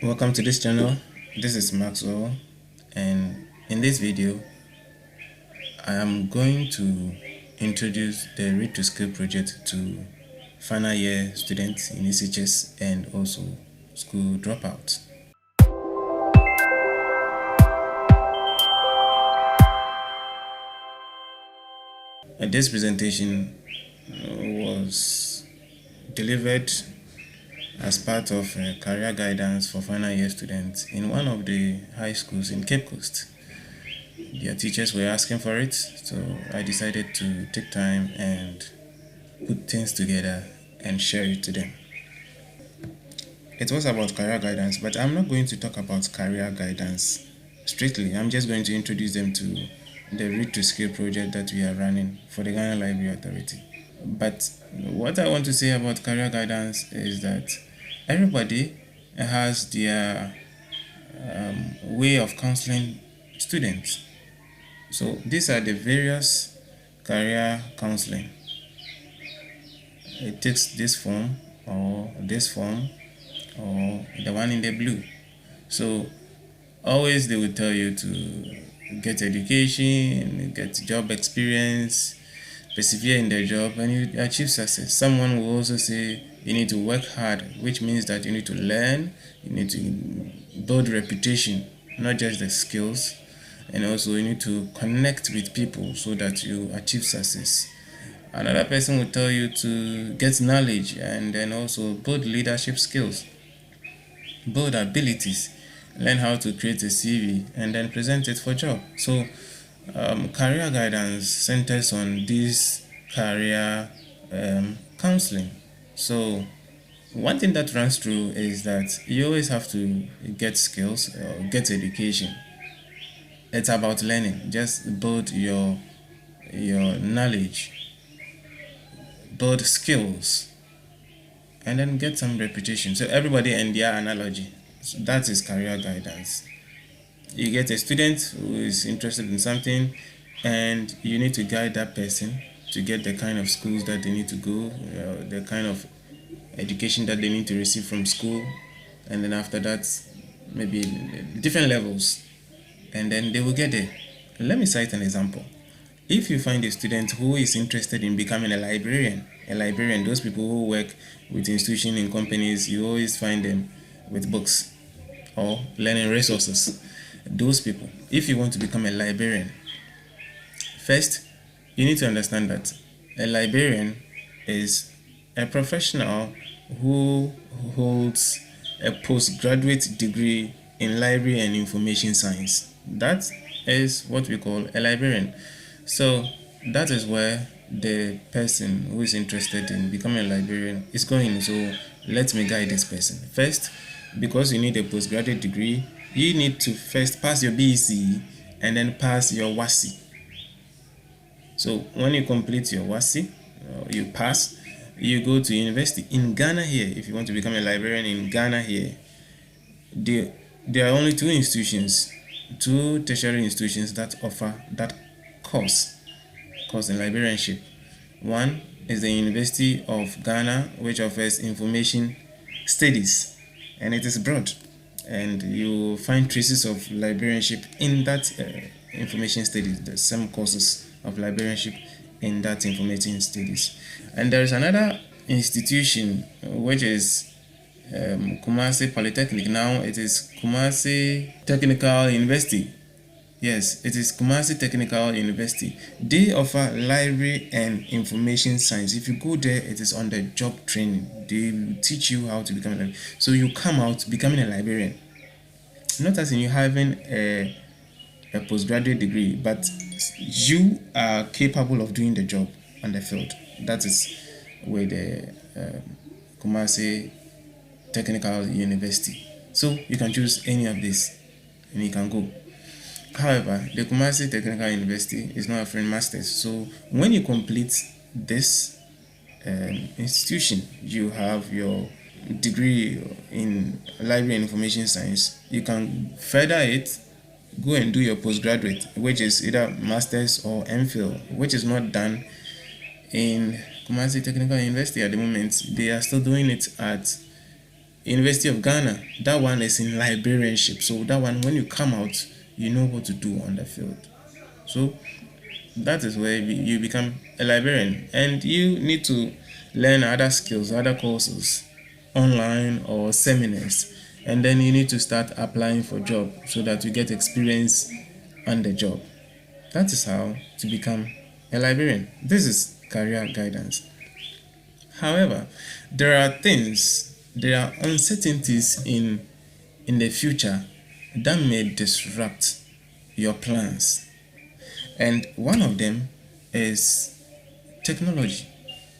Welcome to this channel. This is Maxwell, and in this video I am going to introduce the Read2skill project to final year students in SHS and also school dropouts. This presentation was delivered as part of Career Guidance for final year students in one of the high schools in Cape Coast. Their teachers were asking for it, so I decided to take time and put things together and share it to them. It was about career guidance, but I'm not going to talk about career guidance strictly. I'm just going to introduce them to the Read2skill project that we are running for the Ghana Library Authority. But what I want to say about career guidance is that everybody has their way of counseling students. So these are the various career counseling. It takes this form or this form or the one in the blue. So always they will tell you to get education, get job experience, persevere in the job, and you achieve success. Someone will also say you need to work hard, which means that you need to learn, you need to build reputation, not just the skills, and also you need to connect with people so that you achieve success. Another person will tell you to get knowledge and then also build leadership skills, build abilities, learn how to create a CV and then present it for job. So career guidance centers on this career counseling. So one thing that runs through is that you always have to get skills or get education. It's about learning. Just build your knowledge, build skills, and then get some reputation. So everybody and their analogy. So that is career guidance. You get a student who is interested in something, and you need to guide that person to get the kind of schools that they need to go, the kind of education that they need to receive from school, and then after that, maybe different levels, and then they will get there. Let me cite an example. If you find a student who is interested in becoming a librarian, those people who work with institutions and companies, you always find them with books or learning resources. Those people, if you want to become a librarian, first you need to understand that a librarian is a professional who holds a postgraduate degree in library and information science. That is what we call a librarian. So that is where the person who is interested in becoming a librarian is going. So let me guide this person. First, because you need a postgraduate degree, you need to first pass your BEC and then pass your WASI. So when you complete your WASI, you pass, you go to university in Ghana here. If you want to become a librarian in Ghana here, there are only two tertiary institutions that offer that course in librarianship. One is the University of Ghana, which offers information studies, and it is broad, and you find traces of librarianship in that information studies, the same courses of librarianship in that information studies. And there is another institution which is Kumasi Polytechnic. Now it is Kumasi Technical University. Yes, it is Kumasi Technical University. They offer library and information science. If you go there, it is on the job training. They will teach you how to become a librarian. So you come out becoming a librarian. Not as in you having a postgraduate degree, but you are capable of doing the job on the field. That is where the Kumasi Technical University. So you can choose any of these and you can go. However, the Kumasi Technical University is not offering masters. So when you complete this institution, you have your degree in library and information science. You can further it, go and do your postgraduate, which is either masters or MPhil, which is not done in Kumasi Technical University at the moment. They are still doing it at University of Ghana, that one is in librarianship. So that one, when you come out, you know what to do on the field. So that is where you become a librarian, and you need to learn other skills, other courses, online or seminars, and then you need to start applying for job so that you get experience on the job. That is how to become a librarian. This is career guidance. However, there are uncertainties in the future that may disrupt your plans. And one of them is technology.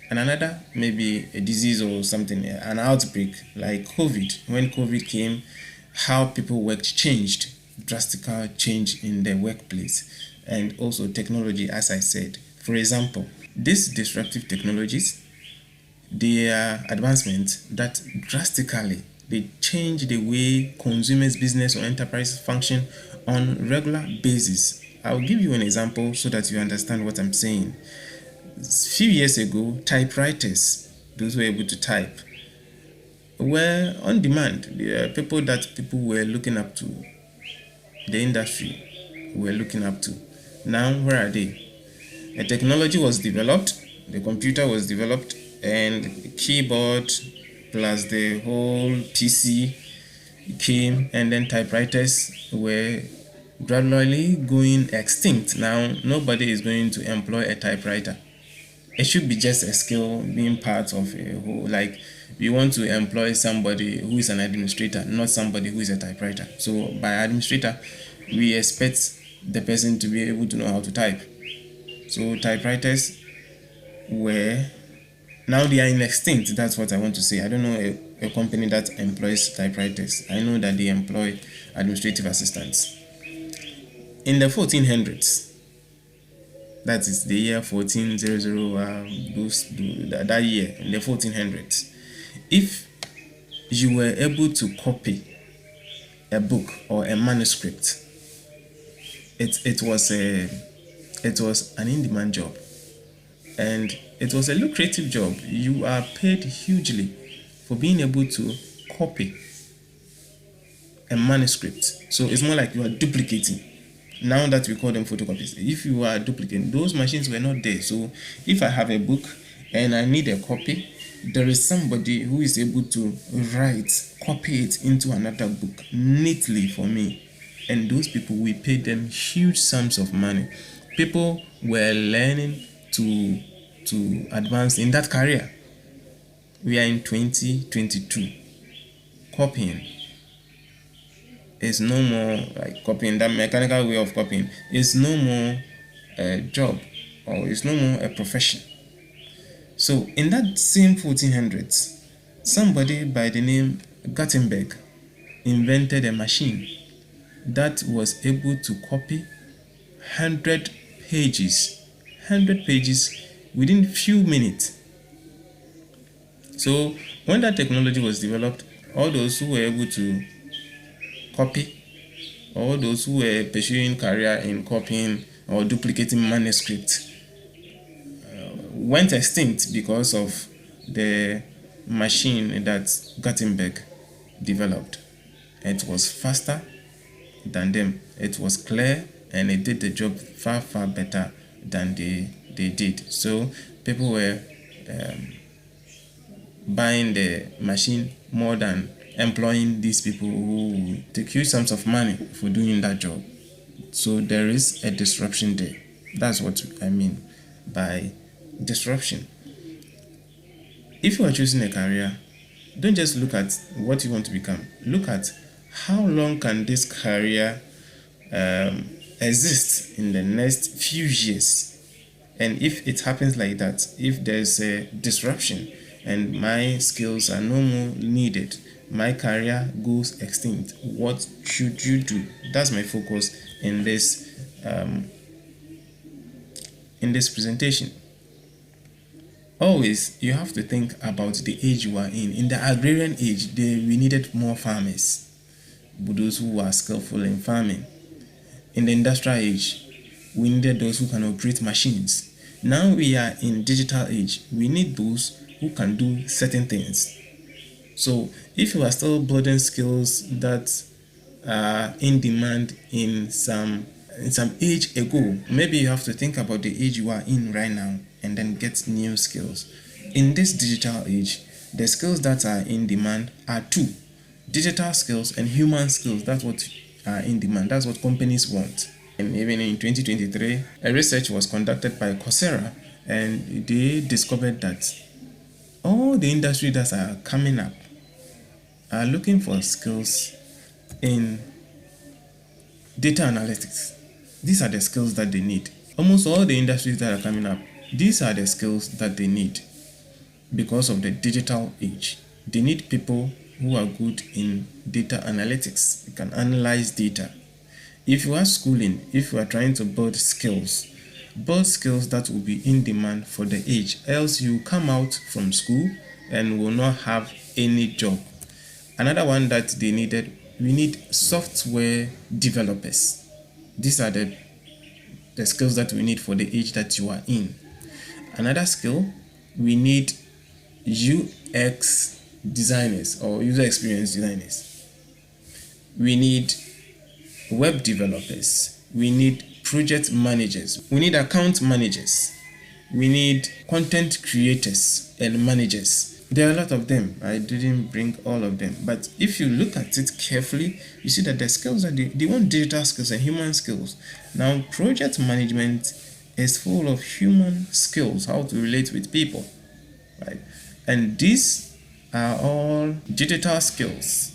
And another may be a disease or something, an outbreak like COVID. When COVID came, how people worked changed, drastical change in the workplace, and also technology, as I said. For example, these disruptive technologies, they are advancements that drastically they change the way consumers, business, or enterprise function on regular basis. I'll give you an example so that you understand what I'm saying. A few years ago, typewriters, those who were able to type, were on demand. There are people that people were looking up to, the industry were looking up to. Now, where are they? A technology was developed, the computer was developed, and keyboard plus the whole PC came, and then typewriters were gradually going extinct. Now, nobody is going to employ a typewriter. It should be just a skill being part of a whole, like we want to employ somebody who is an administrator, not somebody who is a typewriter. So by administrator, we expect the person to be able to know how to type. So typewriters were, now they are in extinct. That's what I want to say. I don't know a company that employs typewriters. I know that they employ administrative assistants. In the 1400s, that is the year 1400, that year, in the 1400s, if you were able to copy a book or a manuscript, it was an in-demand job, and it was a lucrative job. You are paid hugely for being able to copy a manuscript. So it's more like you are duplicating. Now that we call them photocopies, if you are duplicating, those machines were not there. So if I have a book and I need a copy, there is somebody who is able to copy it into another book neatly for me. And those people, we paid them huge sums of money. People were learning to advance in that career. We are in 2022. Copying is no more like copying, that mechanical way of copying is no more a job, or it's no more a profession. So in that same 1400s, somebody by the name Gutenberg invented a machine that was able to copy 100 pages within few minutes. So when that technology was developed, all those who were able to copy, all those who were pursuing career in copying or duplicating manuscripts went extinct because of the machine that Gutenberg developed. It was faster than them. It was clear, and it did the job far better than they did. So people were buying the machine more than employing these people who take huge sums of money for doing that job. So there is a disruption there. That's what I mean by disruption. If you are choosing a career, don't just look at what you want to become. Look at how long can this career exist in the next few years. And if it happens like that, if there's a disruption and my skills are no more needed, my career goes extinct, what should you do? That's my focus in this presentation. Always, you have to think about the age you are in. In the agrarian age, we needed more farmers, those who are skillful in farming. In the industrial age, we needed those who can operate machines. Now we are in digital age. We need those who can do certain things. So if you are still building skills that are in demand in some age ago, maybe you have to think about the age you are in right now and then get new skills. In this digital age, the skills that are in demand are two: digital skills and human skills. That's what are in demand. That's what companies want. And even in 2023, a research was conducted by Coursera, and they discovered that all the industries that are coming up are looking for skills in data analytics. These are the skills that they need. Almost all the industries that are coming up, these are the skills that they need because of the digital age. They need people who are good in data analytics. You can analyze data. If you are schooling, if you are trying to build skills that will be in demand for the age, else you come out from school and will not have any job. Another one that they needed, we need software developers. These are the skills that we need for the age that you are in. Another skill, we need UX designers or user experience designers. We need web developers. We need project managers. We need account managers. We need content creators and managers. There are a lot of them. I didn't bring all of them. But if you look at it carefully, you see that the skills are they want digital skills and human skills. Now, project management is full of human skills, how to relate with people, right? And these are all digital skills.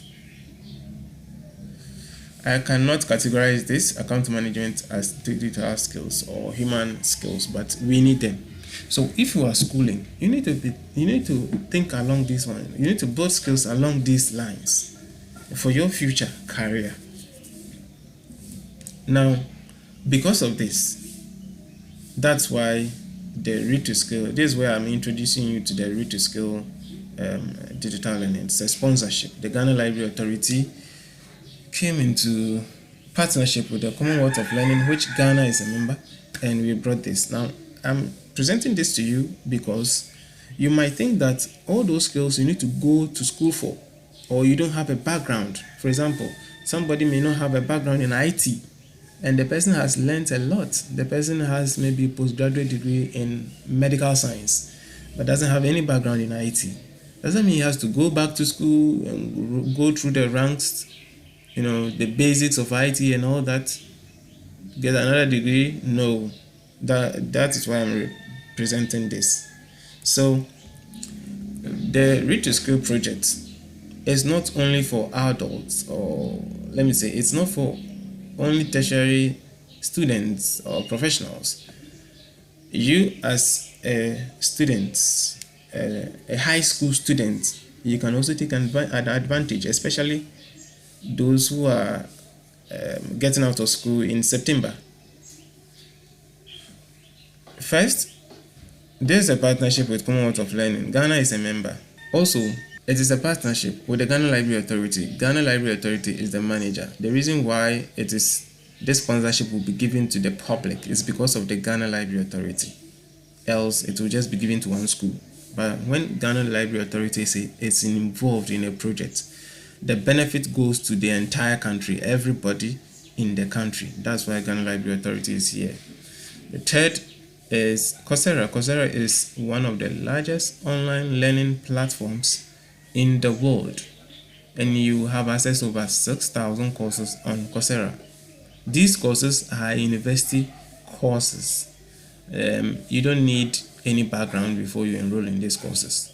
I cannot categorize this account management as digital skills or human skills, but we need them. So if you are schooling, you need to think along this one. You need to build skills along these lines for your future career. Now, because of this, that's why the Read2skill. This is where I'm introducing you to the Read2skill digital learning. It's a sponsorship. The Ghana Library Authority came into partnership with the Commonwealth of Learning, which Ghana is a member, and we brought this. Now, I'm presenting this to you because you might think that all those skills you need to go to school for, or you don't have a background. For example, somebody may not have a background in IT, and the person has learned a lot. The person has maybe a postgraduate degree in medical science, but doesn't have any background in IT. Doesn't mean he has to go back to school and go through the ranks, the basics of IT and all that, get another degree. No, that is why I'm presenting this. So the Read2skill project is not only for adults, or let me say, it's not for only tertiary students or professionals. You as a student, a high school student, you can also take an advantage, especially those who are getting out of school in September. First, there's a partnership with Commonwealth of Learning. Ghana is a member. Also, it is a partnership with the Ghana Library Authority. Ghana Library Authority is the manager. The reason why this sponsorship will be given to the public is because of the Ghana Library Authority. Else, it will just be given to one school. But when Ghana Library Authority is involved in a project, the benefit goes to the entire country, everybody in the country. That's why Ghana Library Authority is here. The third is Coursera. Coursera is one of the largest online learning platforms in the world, and you have access to over 6,000 courses on Coursera. These courses are university courses. You don't need any background before you enroll in these courses.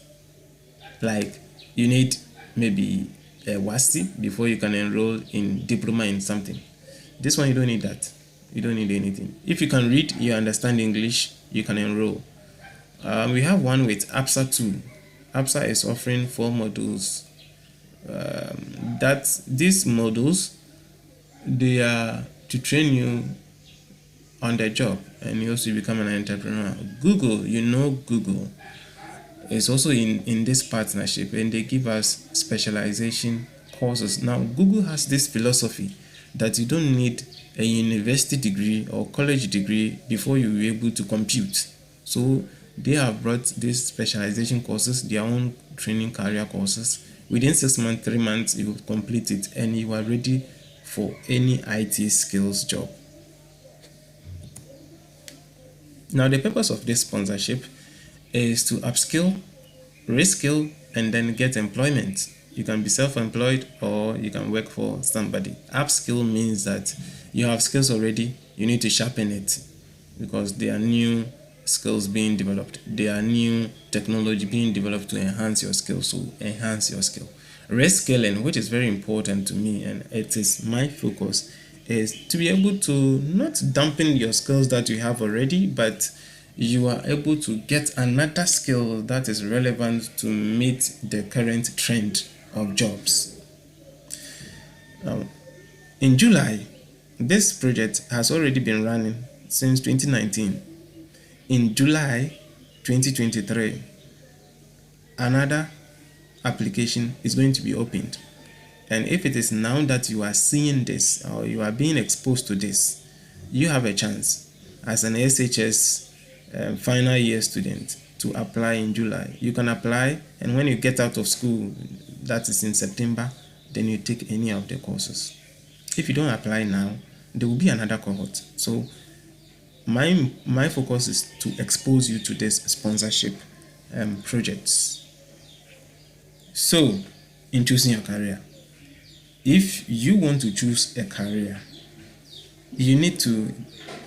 Like, you need maybe a WASI before you can enroll in diploma in something. This one, you don't need that. You don't need anything. If you can read, you understand English, you can enroll. We have one with APSA too. APSA is offering 4 modules. These modules, they are to train you on the job, and you also become an entrepreneur. Google is also in this partnership, and they give us specialization courses. Now, Google has this philosophy that you don't need a university degree or college degree before you're able to compute. So they have brought these specialization courses, their own training career courses, Within 6 months, 3 months, you will complete it and you are ready for any IT skills job. Now, the purpose of this sponsorship is to upskill, reskill, and then get employment. You can be self-employed or you can work for somebody. Upskill means that you have skills already, you need to sharpen it because there are new skills being developed. There are new technology being developed to enhance your skills, so enhance your skill. Reskilling, which is very important to me and it is my focus, is to be able to not dampen your skills that you have already, but you are able to get another skill that is relevant to meet the current trend of jobs. Now, in July, this project has already been running since 2019. In July 2023, another application is going to be opened. And if it is now that you are seeing this or you are being exposed to this, you have a chance as an SHS final year student to apply in July. You can apply, and when you get out of school, that is in September, then you take any of the courses. If you don't apply now, there will be another cohort. So my focus is to expose you to this sponsorship projects. So, in choosing your career, if you want to choose a career, you need to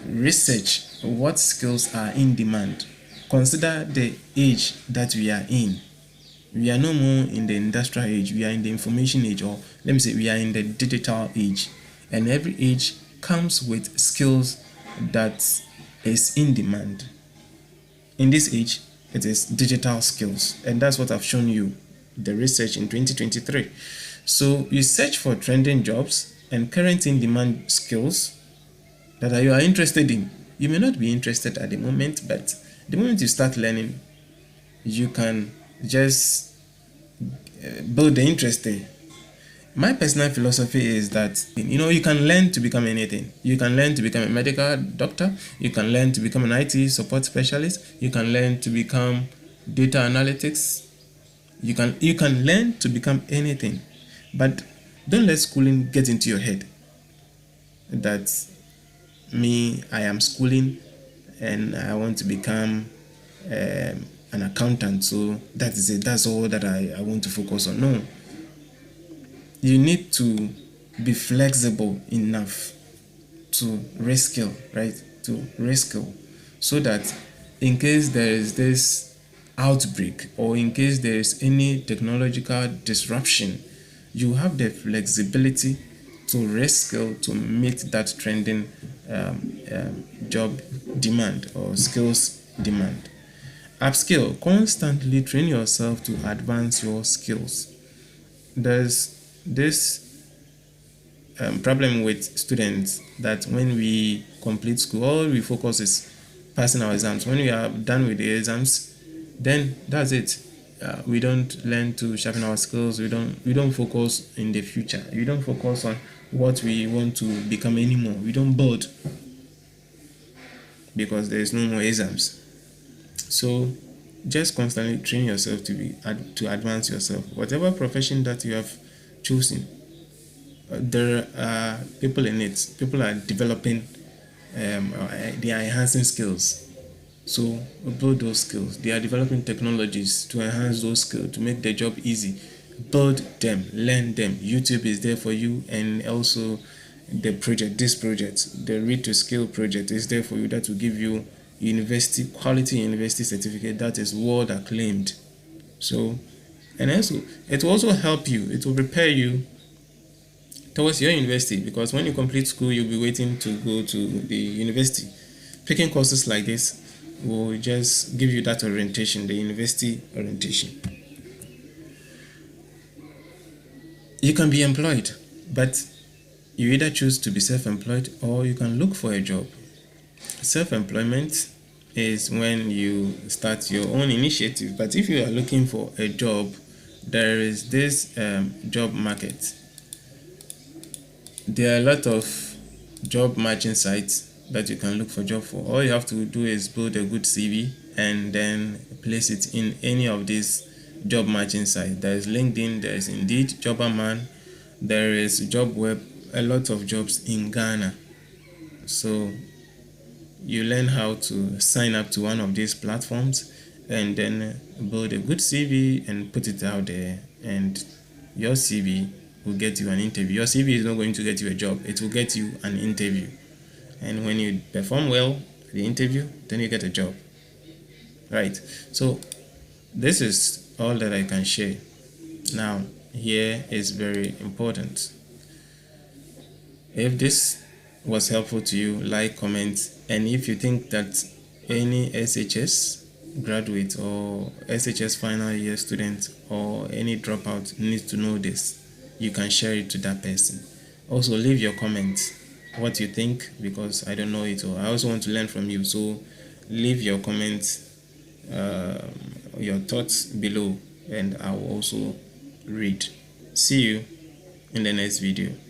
research what skills are in demand. Consider the age that we are in. We are no more in the industrial age, we are in the information age, or let me say we are in the digital age. And every age comes with skills that is in demand. In this age, it is digital skills, and that's what I've shown you, the research in 2023. So you search for trending jobs and current in demand skills that you are interested in. You may not be interested at the moment, but the moment you start learning, you can just build the interest there. My personal philosophy is that you can learn to become anything. You can learn to become a medical doctor, you can learn to become an IT support specialist, you can learn to become data analytics, you can learn to become anything. But don't let schooling get into your head that I am schooling and I want to become an accountant, so that is it, that's all that I want to focus on. No, you need to be flexible enough to reskill, right? To reskill, so that in case there is this outbreak or in case there is any technological disruption, you have the flexibility to reskill to meet that trending job demand or skills demand. Upskill, constantly train yourself to advance your skills. There's this problem with students that when we complete school, all we focus is passing our exams. When we are done with the exams, then that's it. We don't learn to sharpen our skills. We don't focus in the future. We don't focus on what we want to become anymore. We don't build because there is no more exams. So just constantly train yourself to advance yourself. Whatever profession that you have chosen, there are people in it. People are developing, they are enhancing skills. So build those skills. They are developing technologies to enhance those skills, to make the job easy. Build them, learn them. YouTube is there for you, and also the project, the Read2skill project is there for you. That will give you quality university certificate that is world acclaimed. So, and also it will also help you. It will prepare you towards your university, because when you complete school, you'll be waiting to go to the university. Picking courses like this will just give you that orientation, the university orientation. You can be employed, but you either choose to be self-employed or you can look for a job. Self-employment is when you start your own initiative, but if you are looking for a job, there is this job market. There are a lot of job matching sites that you can look for job for. All you have to do is build a good CV and then place it in any of these job matching sites. There is LinkedIn, there is Indeed, Jobberman, there is JobWeb, a lot of jobs in Ghana. So you learn how to sign up to one of these platforms and then build a good CV and put it out there, and your CV will get you an interview. Your CV is not going to get you a job, it will get you an interview. And when you perform well at the interview, then you get a job. Right. So this is all that I can share. Now, here is very important. If this was helpful to you, like, comment, and if you think that any SHS graduate or SHS final year student or any dropout needs to know this, you can share it to that person. Also, leave your comments, what you think, because I don't know it all. I also want to learn from you, so leave your comments, your thoughts below, and I will also read. See you in the next video.